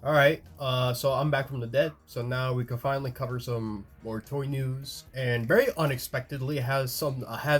Alright, so I'm back from the dead, so now we can finally cover some more toy news, and very unexpectedly has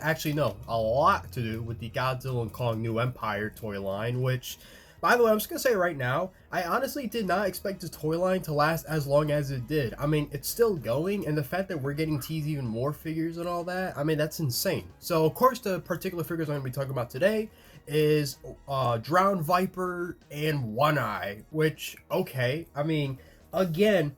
actually no, a lot to do with the Godzilla and Kong New Empire toy line, which, by the way, I'm just gonna say right now, I honestly did not expect this toy line to last as long as it did. I mean, it's still going, and the fact that we're getting teased even more figures and all that, I mean, that's insane. So, of course, the particular figures I'm gonna be talking about today is Drowned Viper and One Eye, which okay, I mean, again,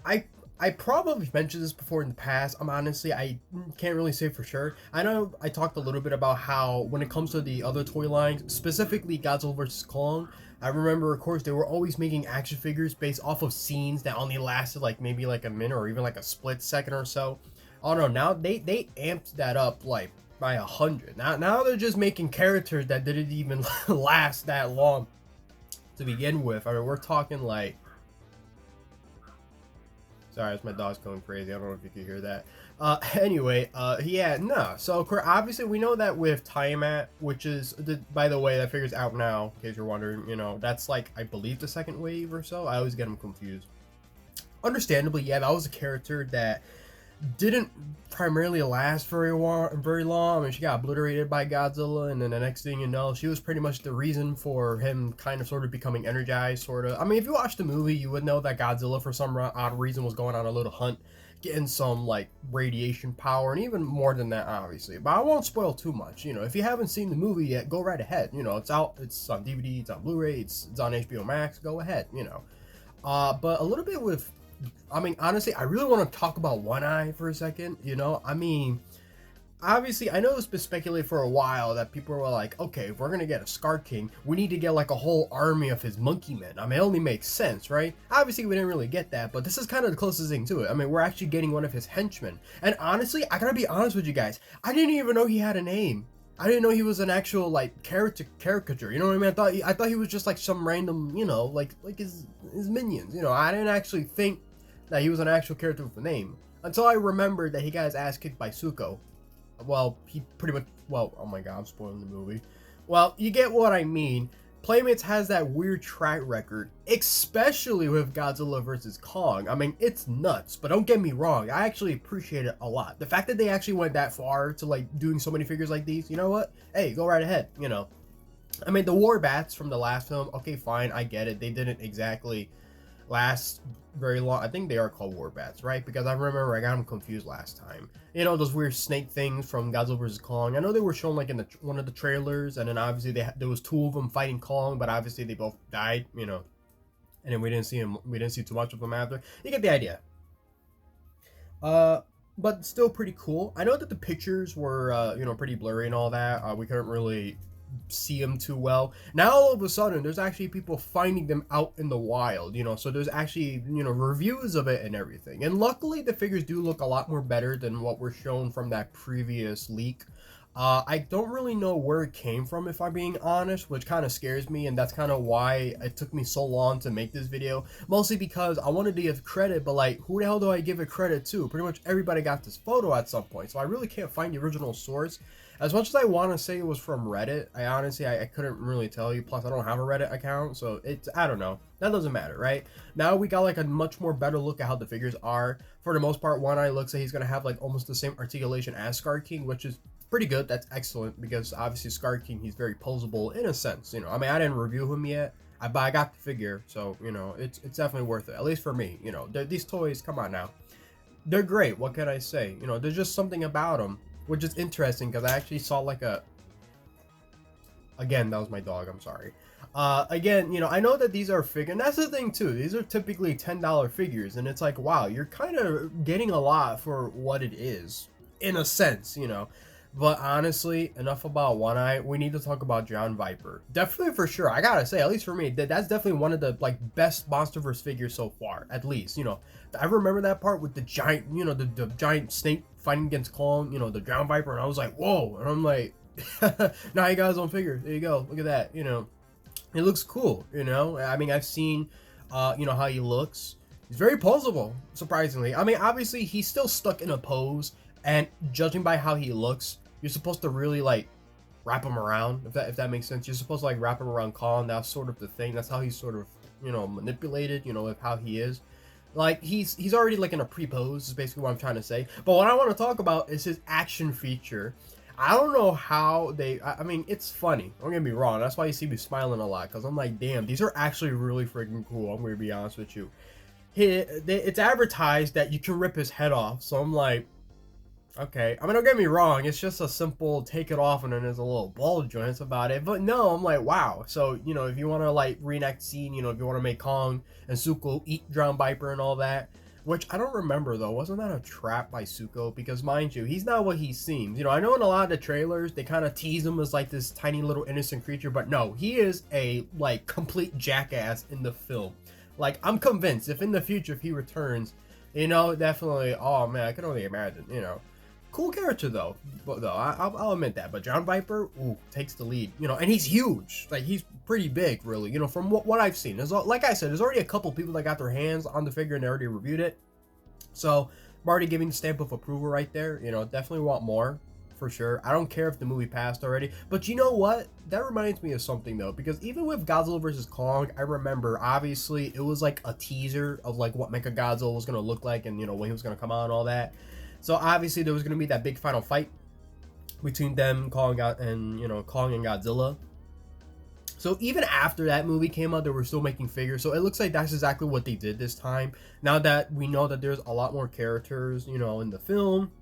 I I probably mentioned this before in the past. I can't really say for sure. I know I talked a little bit about how when it comes to the other toy lines, specifically Godzilla vs Kong, I remember of course they were always making action figures based off of scenes that only lasted like maybe like a minute or even like a split second or so. Oh no, now they amped that up like by 100. Now they're just making characters that didn't even last that long to begin with. I mean, we're talking like, sorry, it's my dog's going crazy. I don't know if you can hear that. Anyway, yeah, no. So obviously we know that with Tiamat, which is by the way, that figure's out now. In case you're wondering, that's like I believe the second wave or so. I always get them confused. Understandably, yeah, that was a character that didn't primarily last very long. I mean, she got obliterated by Godzilla, and then the next thing you know, she was pretty much the reason for him kind of sort of becoming energized, sort of. I mean, if you watched the movie, you would know that Godzilla, for some odd reason, was going on a little hunt, getting some like radiation power, and even more than that, obviously. But I won't spoil too much. If you haven't seen the movie yet, go right ahead. It's out. It's on DVD. It's on Blu-ray. It's on HBO Max. Go ahead. But a little bit with, I mean, honestly, I really want to talk about One Eye for a second. I mean, obviously, I know it's been speculated for a while that people were like, okay, if we're gonna get a skarking, we need to get like a whole army of his monkey men. I mean, it only makes sense, right? Obviously, we didn't really get that, but this is kind of the closest thing to it. I mean, we're actually getting one of his henchmen. And honestly, I gotta be honest with you guys, I didn't even know he had a name. I didn't know he was an actual like caricature. You know what I mean? I thought he was just like some random, like his minions. I didn't actually think that he was an actual character with a name until I remembered that he got his ass kicked by Suko. Well, he pretty much. Well, oh my god, I'm spoiling the movie. Well, you get what I mean. Playmates has that weird track record, especially with Godzilla vs. Kong. I mean, it's nuts, but don't get me wrong, I actually appreciate it a lot. The fact that they actually went that far to like doing so many figures like these, you know what? Hey, go right ahead. I mean, the war bats from the last film, okay, fine, I get it. They didn't exactly last very long. I think they are called war bats, right? Because I remember I got them confused last time. Those weird snake things from Godzilla vs Kong. I know they were shown like in one of the trailers, and then obviously there was two of them fighting Kong, but obviously they both died. And then we didn't see him. We didn't see too much of them after. You get the idea. Uh, but still pretty cool. I know that the pictures were pretty blurry and all that. We couldn't really see them too well. Now all of a sudden there's actually people finding them out in the wild, so there's actually, reviews of it and everything. And luckily the figures do look a lot more better than what were shown from that previous leak. I don't really know where it came from, if I'm being honest, which kind of scares me, and that's kind of why it took me so long to make this video. Mostly because I wanted to give credit, but like, who the hell do I give it credit to? Pretty much everybody got this photo at some point, so I really can't find the original source. As much as I want to say it was from Reddit, I honestly, I couldn't really tell you. Plus, I don't have a Reddit account, so I don't know. That doesn't matter, right? Now we got like a much more better look at how the figures are. For the most part, One Eye looks like he's going to have like almost the same articulation as Skarking, which is pretty good. That's excellent because obviously Skarking, he's very posable in a sense. I mean, I didn't review him yet, but I got the figure, so it's definitely worth it. At least for me. These toys, come on now, they're great. What can I say? There's just something about them, which is interesting because I actually saw like again, that was my dog. I'm sorry. Again, I know that these are figures, and that's the thing too. These are typically $10 figures, and it's like, wow, you're kind of getting a lot for what it is, in a sense. But honestly, enough about One Eye. We need to talk about Drowned Viper. Definitely for sure. I gotta say, at least for me, that's definitely one of the like best MonsterVerse figures so far. At least, I remember that part with the giant, the giant snake fighting against Kong. The Drowned Viper, and I was like, whoa! And I'm like, now you got his own figure. There you go. Look at that. It looks cool. I mean, I've seen, how he looks. He's very posable, surprisingly. I mean, obviously, he's still stuck in a pose. And judging by how he looks, you're supposed to really like wrap him around, if that makes sense. You're supposed to like wrap him around Colin. That's sort of the thing. That's how he's sort of manipulated, with how he is. Like he's already like in a pre-pose is basically what I'm trying to say. But what I want to talk about is his action feature. I don't know how they. I mean, it's funny. Don't get me wrong. That's why you see me smiling a lot because I'm like, damn, these are actually really freaking cool. I'm gonna be honest with you. It's advertised that you can rip his head off, so I'm like, okay. I mean, don't get me wrong. It's just a simple take it off and then there's a little ball joints about it. But no, I'm like, wow. So, if you want to like reenact scene, if you want to make Kong and Suko eat Drowned Viper and all that, which I don't remember though. Wasn't that a trap by Suko? Because mind you, he's not what he seems. I know in a lot of the trailers, they kind of tease him as like this tiny little innocent creature. But no, he is a like complete jackass in the film. Like, I'm convinced if in the future, if he returns, definitely, oh man, I can only imagine, cool character though, I'll admit that. But Drowned Viper, takes the lead, and he's huge. Like he's pretty big, really. From what I've seen. Like I said, there's already a couple people that got their hands on the figure and they already reviewed it. So I'm already giving the stamp of approval right there. Definitely want more for sure. I don't care if the movie passed already, but you know what? That reminds me of something though, because even with Godzilla vs. Kong, I remember obviously it was like a teaser of like what Mechagodzilla was gonna look like, and when he was gonna come out and all that. So obviously there was going to be that big final fight between them, Kong and Godzilla. So even after that movie came out, they were still making figures. So it looks like that's exactly what they did this time. Now that we know that there's a lot more characters, in the film,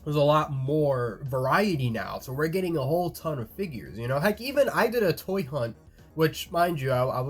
there's a lot more variety now. So we're getting a whole ton of figures. Heck, even I did a toy hunt. Which, mind you, I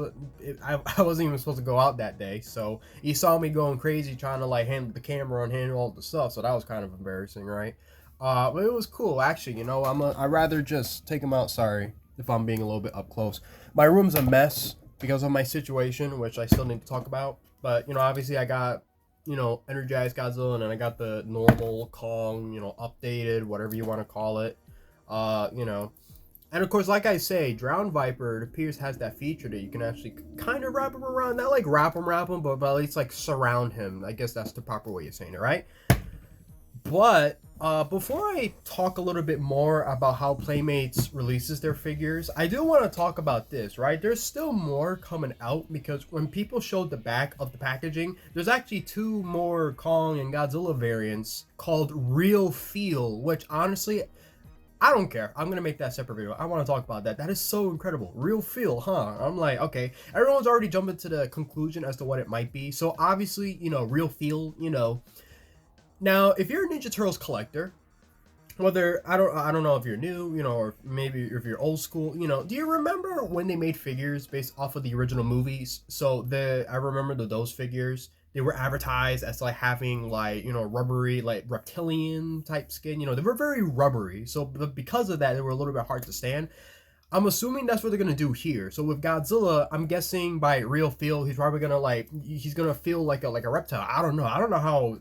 wasn't even supposed to go out that day, so he saw me going crazy trying to like handle the camera and handle all the stuff, so that was kind of embarrassing, right? But it was cool, actually. I'd rather just take him out. Sorry if I'm being a little bit up close. My room's a mess because of my situation, which I still need to talk about. But obviously I got energized Godzilla, and then I got the normal Kong, updated, whatever you want to call it. And of course, like I say, Drowned Viper, it appears, has that feature that you can actually kind of wrap him around. Not like wrap him, but at least like surround him. I guess that's the proper way of saying it, right? But before I talk a little bit more about how Playmates releases their figures, I do want to talk about this, right? There's still more coming out, because when people showed the back of the packaging, there's actually 2 more Kong and Godzilla variants called Real Feel, which honestly, I don't care. I'm going to make that separate video. I want to talk about that. That is so incredible. Real Feel, huh? I'm like, okay. Everyone's already jumping to the conclusion as to what it might be. So obviously, Real Feel, Now, if you're a Ninja Turtles collector, whether, I don't know if you're new, or maybe if you're old school, do you remember when they made figures based off of the original movies? So I remember those figures, they were advertised as like having like, rubbery, like reptilian type skin. They were very rubbery. So because of that, they were a little bit hard to stand. I'm assuming that's what they're gonna do here. So with Godzilla, I'm guessing by Real Feel, he's probably gonna he's gonna feel like a reptile. I don't know. I don't know how.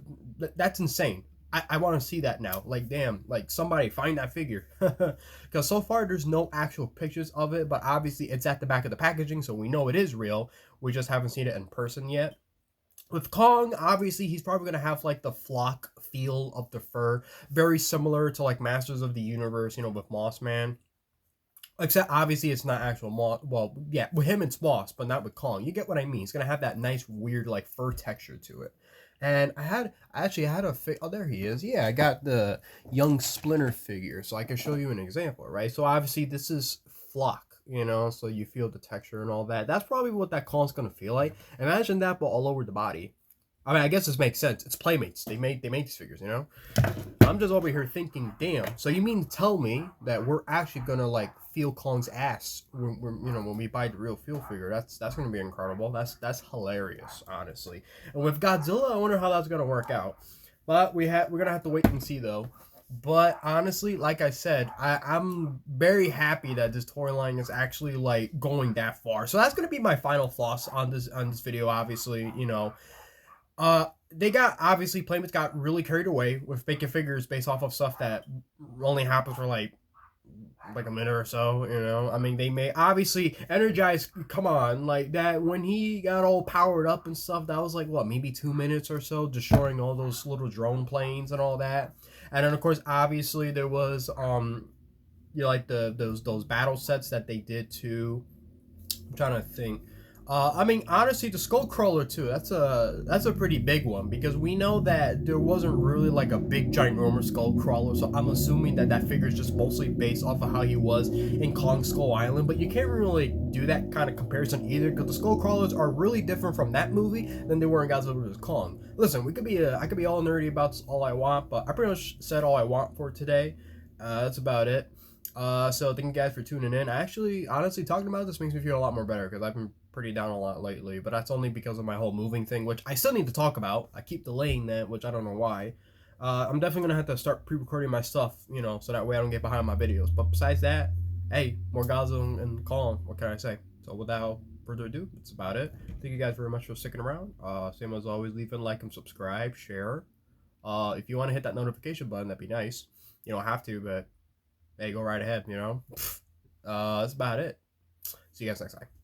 That's insane. I want to see that now. Like, damn, like somebody find that figure. Because so far there's no actual pictures of it, but obviously it's at the back of the packaging, so we know it is real. We just haven't seen it in person yet. With Kong, obviously, he's probably going to have, like, the flock feel of the fur. Very similar to, like, Masters of the Universe, with Moss Man. Except, obviously, it's not actual Moss. Well, yeah, with him it's Moss, but not with Kong. You get what I mean. It's going to have that nice, weird, like, fur texture to it. And I actually had a oh, there he is. Yeah, I got the young Splinter figure, so I can show you an example, right? So, obviously, this is flock. So you feel the texture and all that. That's probably what that Kong's gonna feel like. Imagine that, but all over the body. I mean, I guess this makes sense. It's Playmates. They made these figures, I'm just over here thinking, damn. So you mean to tell me that we're actually gonna like feel Kong's ass when we buy the Real Feel figure? That's gonna be incredible. That's hilarious, honestly. And with Godzilla, I wonder how that's gonna work out. But we're gonna have to wait and see though. But honestly, like I said, I'm very happy that this toy line is actually like going that far. So that's gonna be my final thoughts on this video. Obviously, they got obviously Playmates got really carried away with making figures based off of stuff that only happened for like a minute or so. I mean, they may obviously Energize, come on, like that when he got all powered up and stuff, that was like what, maybe 2 minutes or so, destroying all those little drone planes and all that. And then of course obviously there was like those battle sets that they did too. I'm trying to think. I mean, honestly, the Skullcrawler too. That's a pretty big one because we know that there wasn't really like a big ginormous Skullcrawler. So I'm assuming that that figure is just mostly based off of how he was in Kong Skull Island. But you can't really do that kind of comparison either because the Skullcrawlers are really different from that movie than they were in Godzilla vs Kong. Listen, I could be all nerdy about all I want, but I pretty much said all I want for today. That's about it. So thank you guys for tuning in. I actually, honestly, talking about this makes me feel a lot more better because I've been pretty down a lot lately. But that's only because of my whole moving thing, which I still need to talk about. I keep delaying that, which I don't know why. I'm definitely gonna have to start pre-recording my stuff, so that way I don't get behind my videos. But besides that, hey, more Godzilla and Kong. What can I say? So without further ado, that's about it. Thank you guys very much for sticking around. Same as always, leave a like and subscribe, share. If you want to hit that notification button, that'd be nice. You don't have to, but hey, go right ahead, That's about it. See you guys next time.